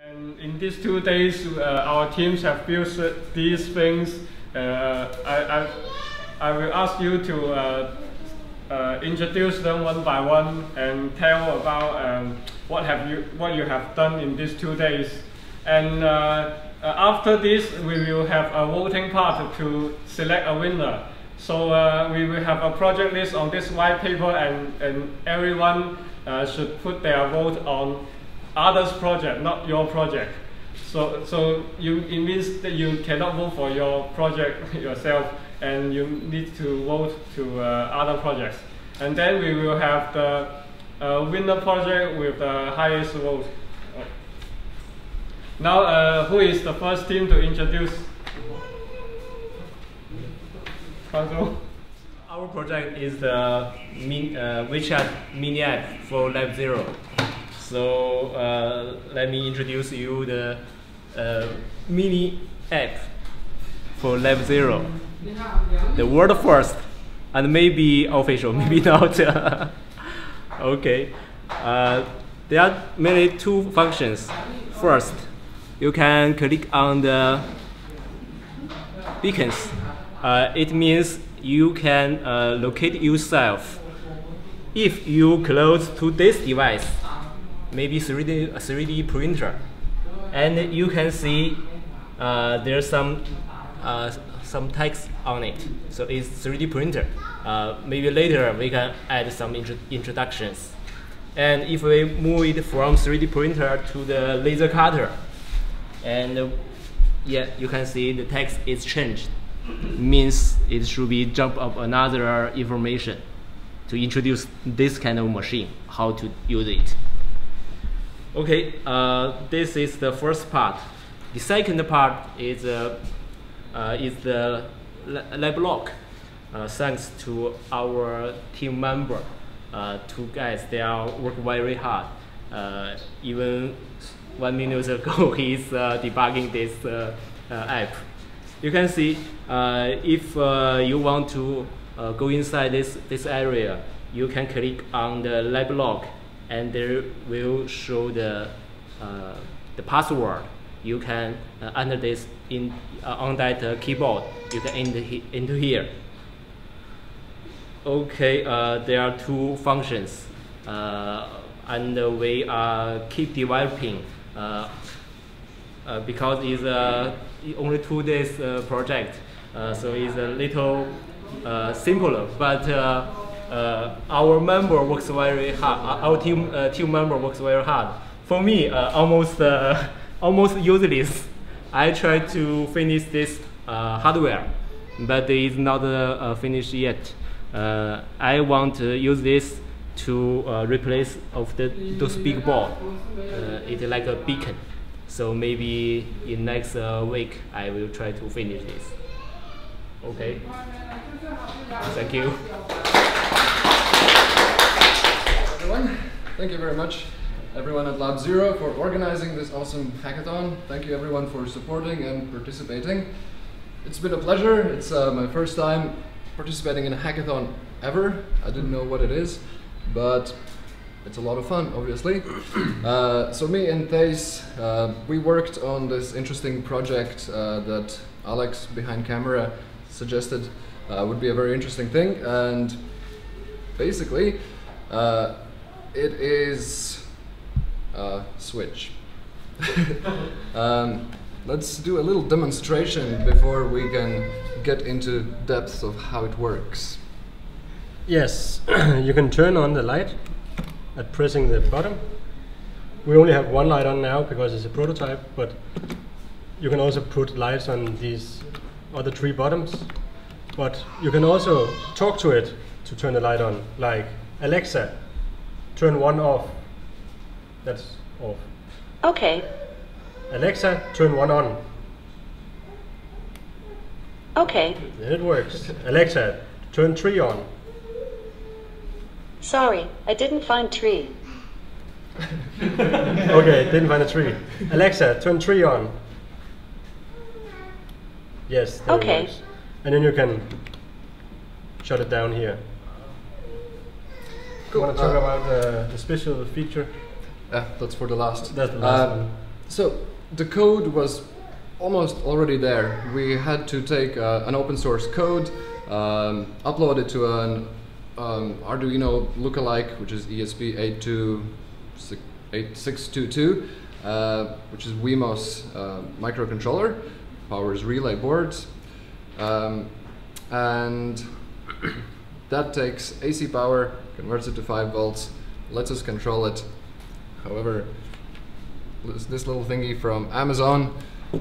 And in these 2 days, our teams have built these things. I will ask you to introduce them one by one and tell about what you have done in these 2 days. And after this, we will have a voting part to select a winner. So we will have a project list on this white paper, and everyone should put their vote on others' project, not your project. So it means that you cannot vote for your project yourself, and you need to vote to other projects. And then we will have the winner project with the highest vote. Now, who is the first team to introduce? Our project is the WeChat mini app for Lab 0. So let me introduce you the mini app for Lab 0. The world first, and maybe official, maybe not. Okay. There are mainly 2 functions. First, you can click on the beacons. It means you can locate yourself if you close to this device, maybe 3D printer, and you can see there's some text on it. So it's 3D printer. Maybe later we can add some introductions. And if we move it from 3D printer to the laser cutter, and yeah, you can see the text is changed. Means it should be jump up another information to introduce this kind of machine, how to use it. Okay, this is the first part. The second part is the lab log. Thanks to our team member, 2 guys, they are work very hard. Even 1 minute ago, he's debugging this app. You can see if you want to go inside this area, you can click on the lab log, and there will show the password. You can enter this on that keyboard. You can enter here. Okay, there are 2 functions, and we keep developing because it's only 2 days project, so it's a little simpler. But our member works very hard. Our team member works very hard. For me, almost useless. I try to finish this hardware, but it's not finished yet. I want to use this to replace those big board. It's like a beacon. So maybe in next week I will try to finish this. Okay. Thank you. Everyone, thank you very much, everyone at Lab 0, for organizing this awesome hackathon. Thank you everyone for supporting and participating. It's been a pleasure. It's my first time participating in a hackathon ever. I didn't know what it is, but it's a lot of fun, obviously. So me and Thais, we worked on this interesting project that Alex behind camera suggested would be a very interesting thing, and basically it is Switch. Let's do a little demonstration before we can get into depths of how it works. Yes, you can turn on the light at pressing the button. We only have 1 light on now because it's a prototype, but you can also put lights on these other 3 buttons. But you can also talk to it to turn the light on, like Alexa, turn 1 off. That's off. Okay. Alexa, turn 1 on. Okay. Then it works. Alexa, turn 3 on. Sorry, I didn't find tree. Okay, didn't find a tree. Alexa, turn 3 on. Yes, there Okay. it works. And then you can shut it down here. Cool. Want to talk about the special feature? That's for the last. That's the last one. So the code was almost already there. We had to take an open source code, upload it to an Arduino lookalike, which is ESP828622, which is Wemos microcontroller, powers relay boards, and that takes AC power, converts it to 5 volts, lets us control it. However, this little thingy from Amazon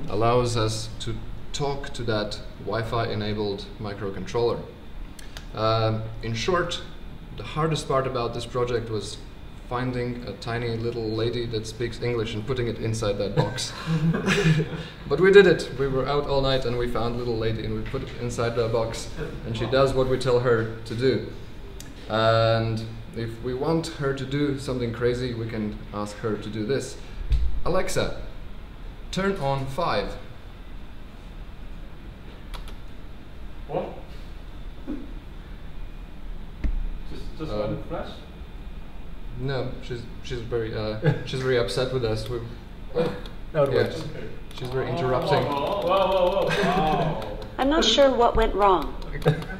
allows us to talk to that Wi-Fi enabled microcontroller. In short, the hardest part about this project was finding a tiny little lady that speaks English and putting it inside that box. But we did it. We were out all night and we found little lady and we put it inside the box and she does what we tell her to do. And if we want her to do something crazy, we can ask her to do this. Alexa, turn on 5. What? Just one flash? No, she's very upset with us. That works. Okay. She's very interrupting. Whoa. I'm not sure what went wrong.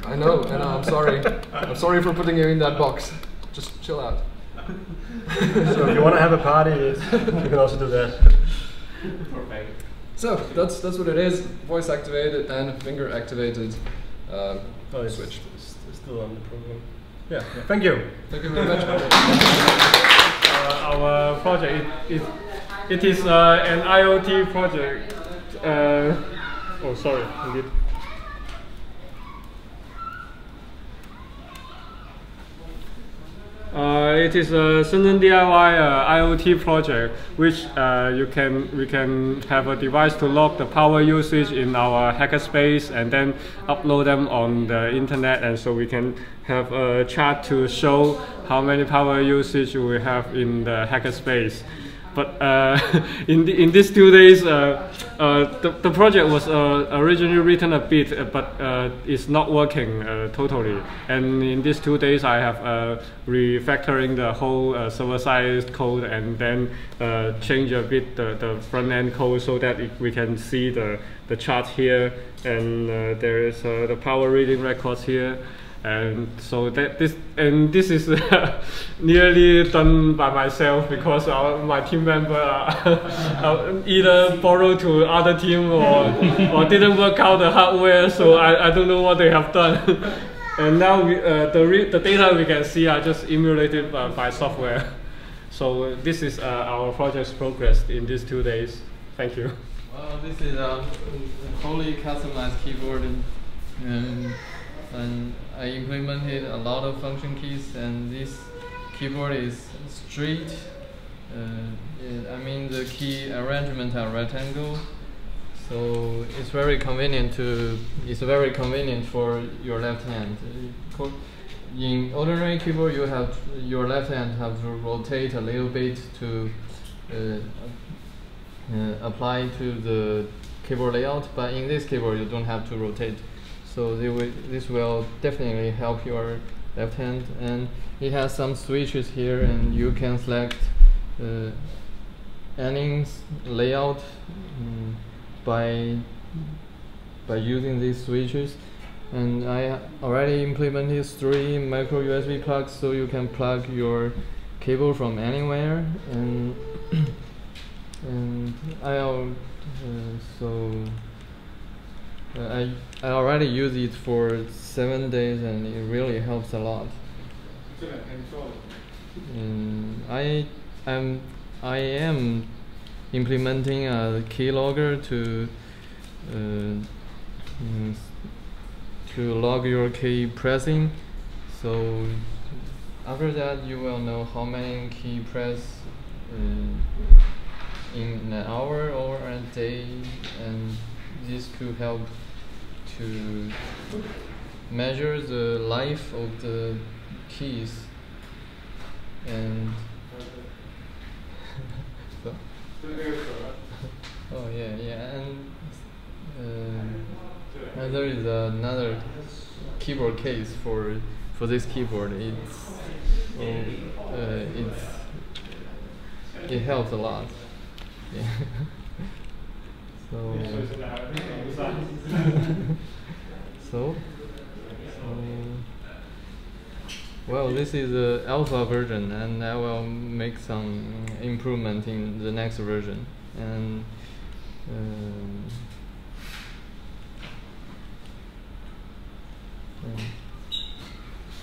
I know, I'm sorry. I'm sorry for putting you in that box. Just chill out. So if you want to have a party, you can also do that. Perfect. So that's what it is. Voice activated and finger activated switch. It's still on the program. Yeah. Thank you. Thank you very much. Our project it is an IoT project. Oh, sorry. Indeed. It is a Shenzhen DIY IoT project, which we can have a device to log the power usage in our hackerspace and then upload them on the internet, and so we can have a chart to show how many power usage we have in the hackerspace. But in these 2 days, the project was originally written a bit, but it's not working totally. And in these 2 days, I have refactoring the whole server-side code and then change a bit the front-end code so that we can see the chart here, and there is the power reading records here. And so this is nearly done by myself because my team member either borrowed to other team or didn't work out the hardware, so I don't know what they have done. And now the data we can see are just emulated by software. So this is our project's progress in these 2 days. Thank you. Well, this is a fully customized keyboard, and I implemented a lot of function keys, and this keyboard is straight. I mean the key arrangement are rectangle, so it's very convenient for your left hand. In ordinary keyboard, your left hand have to rotate a little bit to apply to the keyboard layout, but in this keyboard you don't have to rotate. So this will definitely help your left hand, and it has some switches here, and you can select any layout by using these switches. And I already implemented 3 micro USB plugs, so you can plug your cable from anywhere. And I already use it for 7 days, and it really helps a lot. And I am implementing a keylogger to log your key pressing. So after that, you will know how many key press in an hour or a day, and this could help to measure the life of the keys. And so oh yeah, and there is another keyboard case for this keyboard. It helps a lot. Yeah. So. So. Well, this is the alpha version, and I will make some improvement in the next version. And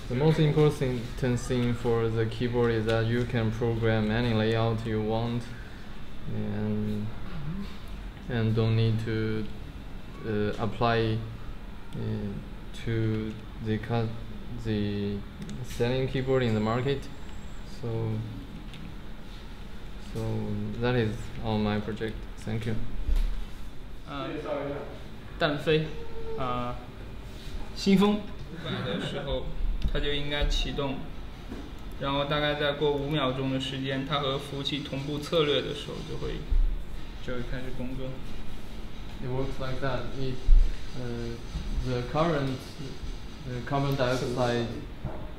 the most important thing for the keyboard is that you can program any layout you want, and don't need to apply to the selling keyboard in the market. So that is all my project. Thank you. 单飞新风买的时候，它就应该启动，然后大概再过5秒钟的时间，它和服务器同步策略的时候，就会开始工作。It works like that. The current carbon dioxide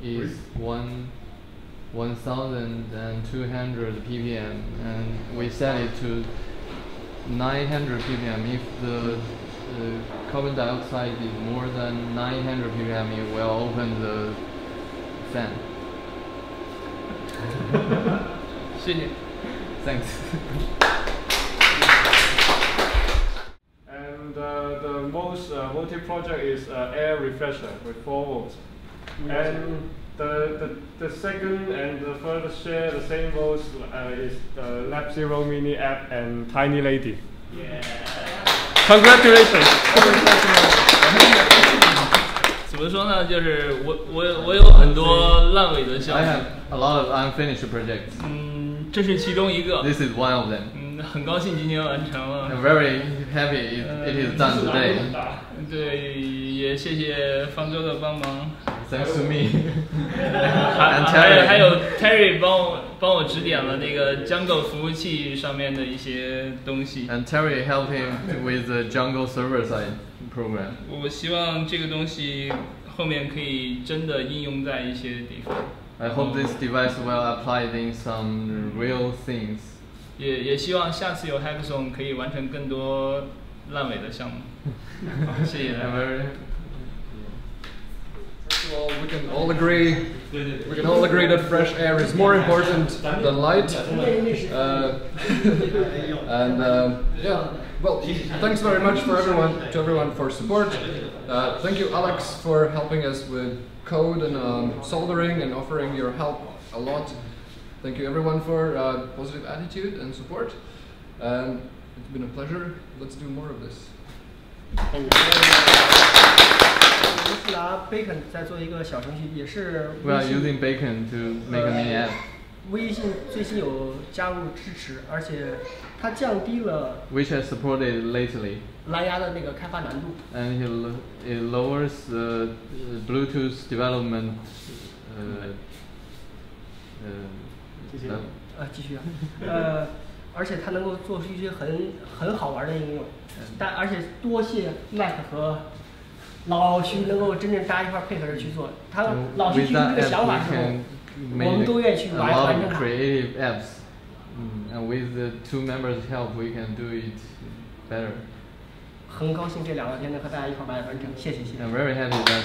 is 1,200 ppm, and we set it to 900 ppm. If the carbon dioxide is more than 900 ppm, it will open the fan. 谢谢。Thanks. And the most multi-project is air refresher with 4 volts. And the second and the further share the same votes is the Lab Zero Mini app and Tiny Lady. Yeah. Congratulations. 怎么说呢？就是我有很多烂尾的项目。 I have a lot of unfinished projects. 这是其中一个。 This is one of them. 很高兴今天完成了。 I'm very happy it is done today. 对，也谢谢方舟的帮忙。 Thanks to me. 还有 Terry 帮我指点了那个 Jungle 服务器上面的一些东西。 And Terry helped him with the Jungle server-side program. 我希望这个东西后面可以真的应用在一些地方。 I hope this device will apply in some real things. 也希望下次有 Hackathon 可以完成更多烂尾的项目。好，谢谢大家。 Well, we can all agree that fresh air is more important than light. Yeah, well, thanks very much to everyone for support. Thank you, Alex, for helping us with code and soldering and offering your help a lot. Thank you, everyone, for positive attitude and support. And it's been a pleasure. Let's do more of this. 我们是拿 Bacon 在做一个小程序，也是 We are using Bacon to make a mini app. 微信最新有加入支持，而且它降低了 Which has supported lately. 蓝牙的那个开发难度。 And it lowers the Bluetooth development. 继续啊，而且它能够做出一些很好玩的应用，而且多谢 Mac 和老徐能够真正大家一块配合着去做。老徐提出这个想法之后，我们都愿意去完成它。Creative apps, and with the 2 members' help, we can do it better. 很高兴这2天能和大家一块完成，谢谢。 I'm very happy that